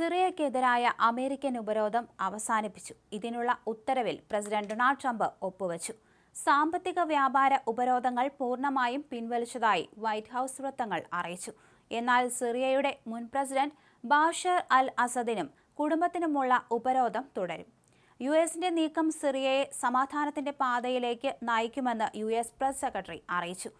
സിറിയക്കെതിരായ American ഉപരോധം അവസാനിപ്പിച്ചു. ഇതിനുള്ള ഉത്തരവിൽ പ്രസിഡന്റ് ഡൊണാൾഡ് ട്രംപ് ഒപ്പുവച്ചു. സാമ്പത്തിക വ്യാപാര ഉപരോധങ്ങൾ പൂർണ്ണമായും പിൻവലിച്ചതായി വൈറ്റ് ഹൌസ് വൃത്തങ്ങൾ അറിയിച്ചു. എന്നാൽ സിറിയയുടെ മുൻ പ്രസിഡന്റ് ബാഷർ അൽ അസദിനും കുടുംബത്തിനുമുള്ള ഉപരോധം തുടരും. യുഎസിന്റെ നീക്കം സിറിയയെ സമാധാനത്തിന്റെ പാതയിലേക്ക് നയിക്കുമെന്ന് യുഎസ് പ്രസ് സെക്രട്ടറി അറിയിച്ചു.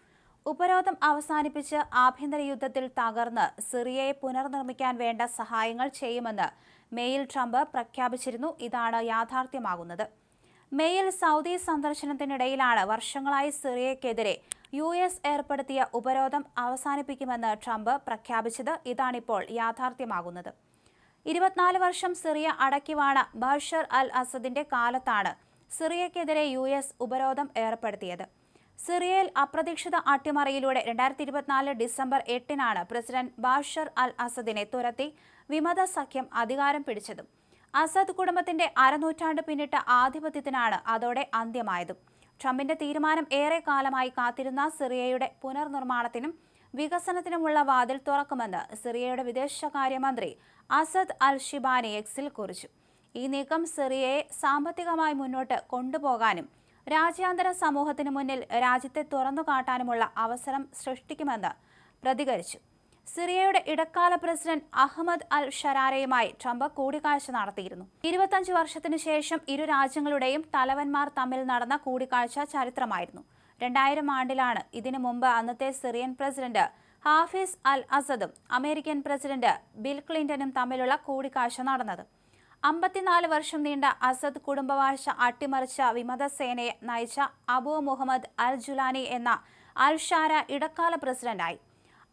ഉപരോധം അവസാനിപ്പിച്ച് ആഭ്യന്തര യുദ്ധത്തിൽ തകർന്ന് സിറിയയെ പുനർനിർമ്മിക്കാൻ വേണ്ട സഹായങ്ങൾ ചെയ്യുമെന്ന് മേയിൽ ട്രംപ് പ്രഖ്യാപിച്ചിരുന്നു. ഇതാണ് യാഥാർത്ഥ്യമാകുന്നത്. മേയിൽ സൗദി സന്ദർശനത്തിനിടയിലാണ് വർഷങ്ങളായി സിറിയക്കെതിരെ യുഎസ് ഏർപ്പെടുത്തിയ ഉപരോധം അവസാനിപ്പിക്കുമെന്ന് ട്രംപ് പ്രഖ്യാപിച്ചത്. ഇതാണിപ്പോൾ യാഥാർത്ഥ്യമാകുന്നത്. 24 വർഷം സിറിയ അടക്കിവാണ ബഷർ അൽ അസദിന്റെ കാലത്താണ് സിറിയക്കെതിരെ യുഎസ് ഉപരോധം ഏർപ്പെടുത്തിയത്. സിറിയയിൽ അപ്രതീക്ഷിത അട്ടിമറിയിലൂടെ 2024 ഡിസംബർ 8-നാണ് പ്രസിഡന്റ് ബാഷർ അൽ അസദിനെ തുരത്തി വിമത സഖ്യം അധികാരം പിടിച്ചതും. അസദ് കുടുംബത്തിന്റെ അരനൂറ്റാണ്ട് പിന്നിട്ട ആധിപത്യത്തിനാണ് അതോടെ അന്ത്യമായതും. ട്രംപിന്റെ തീരുമാനം ഏറെ കാലമായി കാത്തിരുന്ന സിറിയയുടെ പുനർനിർമ്മാണത്തിനും വികസനത്തിനുമുള്ള വാതിൽ തുറക്കുമെന്ന് സിറിയയുടെ വിദേശകാര്യമന്ത്രി അസദ് അൽ ഷിബാനി എക്സിൽ കുറിച്ചു. ഈ നീക്കം സിറിയയെ സാമ്പത്തികമായി മുന്നോട്ട് കൊണ്ടുപോകാനും രാജ്യാന്തര സമൂഹത്തിന് മുന്നിൽ രാജ്യത്തെ തുറന്നുകാട്ടാനുമുള്ള അവസരം സൃഷ്ടിക്കുമെന്ന് പ്രതികരിച്ചു. സിറിയയുടെ ഇടക്കാല പ്രസിഡന്റ് അഹമ്മദ് അൽ ഷരാരയുമായി ട്രംപ് കൂടിക്കാഴ്ച നടത്തിയിരുന്നു. 25 വർഷത്തിനു ശേഷം ഇരു രാജ്യങ്ങളുടെയും തലവന്മാർ തമ്മിൽ നടന്ന കൂടിക്കാഴ്ച ചരിത്രമായിരുന്നു. 2000 ആണ്ടിലാണ് ഇതിനു മുമ്പ് അന്നത്തെ സിറിയൻ പ്രസിഡന്റ് ഹാഫിസ് അൽ അസദും അമേരിക്കൻ പ്രസിഡന്റ് ബിൽ ക്ലിന്റണും തമ്മിലുള്ള കൂടിക്കാഴ്ച നടന്നത്. 54 വർഷം നീണ്ട അസദ് കുടുംബവാഴ്ച അട്ടിമറിച്ച വിമതസേനയെ നയിച്ച അബു മുഹമ്മദ് അൽ ജുലാനി എന്ന അൽ ഷാര ഇടക്കാല പ്രസിഡന്റായി.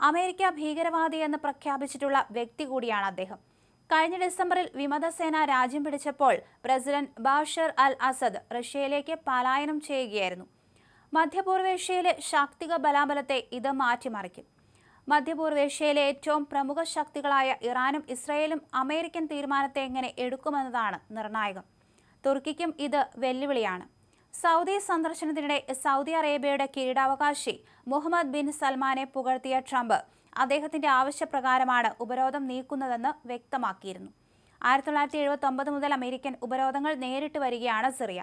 അമേരിക്ക ഭീകരവാദിയെന്ന് പ്രഖ്യാപിച്ചിട്ടുള്ള വ്യക്തി കൂടിയാണ് അദ്ദേഹം. കഴിഞ്ഞ ഡിസംബറിൽ വിമതസേന രാജ്യം പിടിച്ചപ്പോൾ പ്രസിഡന്റ് ബാഷർ അൽ അസദ് റഷ്യയിലേക്ക് പലായനം ചെയ്യുകയായിരുന്നു. മധ്യപൂർവേഷ്യയിലെ ശാക്തിക ബലാബലത്തെ ഇത് മാറ്റിമറിക്കും. മധ്യപൂർവേഷ്യയിലെ ഏറ്റവും പ്രമുഖ ശക്തികളായ ഇറാനും ഇസ്രയേലും അമേരിക്കൻ തീരുമാനത്തെ എങ്ങനെ എടുക്കുമെന്നതാണ് നിർണായകം. തുർക്കിക്കും ഇത് വെല്ലുവിളിയാണ്. സൗദി സന്ദർശനത്തിനിടെ സൗദി അറേബ്യയുടെ കിരീടാവകാശി മുഹമ്മദ് ബിൻ സൽമാനെ പുകഴ്ത്തിയ ട്രംപ് അദ്ദേഹത്തിന്റെ ആവശ്യപ്രകാരമാണ് ഉപരോധം നീക്കുന്നതെന്ന് വ്യക്തമാക്കിയിരുന്നു. 1979 മുതൽ അമേരിക്കൻ ഉപരോധങ്ങൾ നേരിട്ട് വരികയാണ് സിറിയ.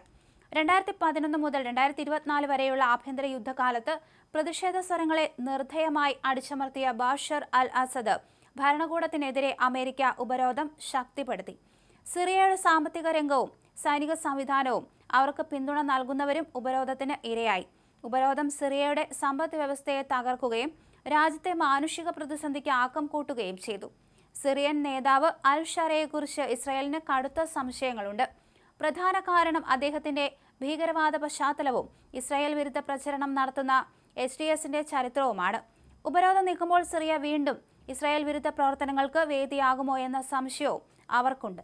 2011 മുതൽ 2024 വരെയുള്ള ആഭ്യന്തര യുദ്ധകാലത്ത് പ്രതിഷേധ സ്വരങ്ങളെ നിർദ്ധയമായി അടിച്ചമർത്തിയ ബാഷർ അൽ അസദ് ഭരണകൂടത്തിനെതിരെ അമേരിക്ക ഉപരോധം ശക്തിപ്പെടുത്തി. സിറിയയുടെ സാമ്പത്തിക രംഗവും സൈനിക സംവിധാനവും അവർക്ക് പിന്തുണ നൽകുന്നവരും ഉപരോധത്തിന് ഇരയായി. ഉപരോധം സിറിയയുടെ സമ്പദ് വ്യവസ്ഥയെ തകർക്കുകയും രാജ്യത്തെ മാനുഷിക പ്രതിസന്ധിക്ക് ആക്കം കൂട്ടുകയും ചെയ്തു. സിറിയൻ നേതാവ് അൽ ഷറയെക്കുറിച്ച് ഇസ്രായേലിന് കടുത്ത സംശയങ്ങളുണ്ട്. പ്രധാന കാരണം അദ്ദേഹത്തിന്റെ ഭീകരവാദ പശ്ചാത്തലവും ഇസ്രായേൽ വിരുദ്ധ പ്രചരണം നടത്തുന്ന HDSന്റെ ചരിത്രവുമാണ്. ഉപരോധം നീക്കുമ്പോൾ സിറിയ വീണ്ടും ഇസ്രായേൽ വിരുദ്ധ പ്രവർത്തനങ്ങൾക്ക് വേദിയാകുമോ എന്ന സംശയവും അവർക്കുണ്ട്.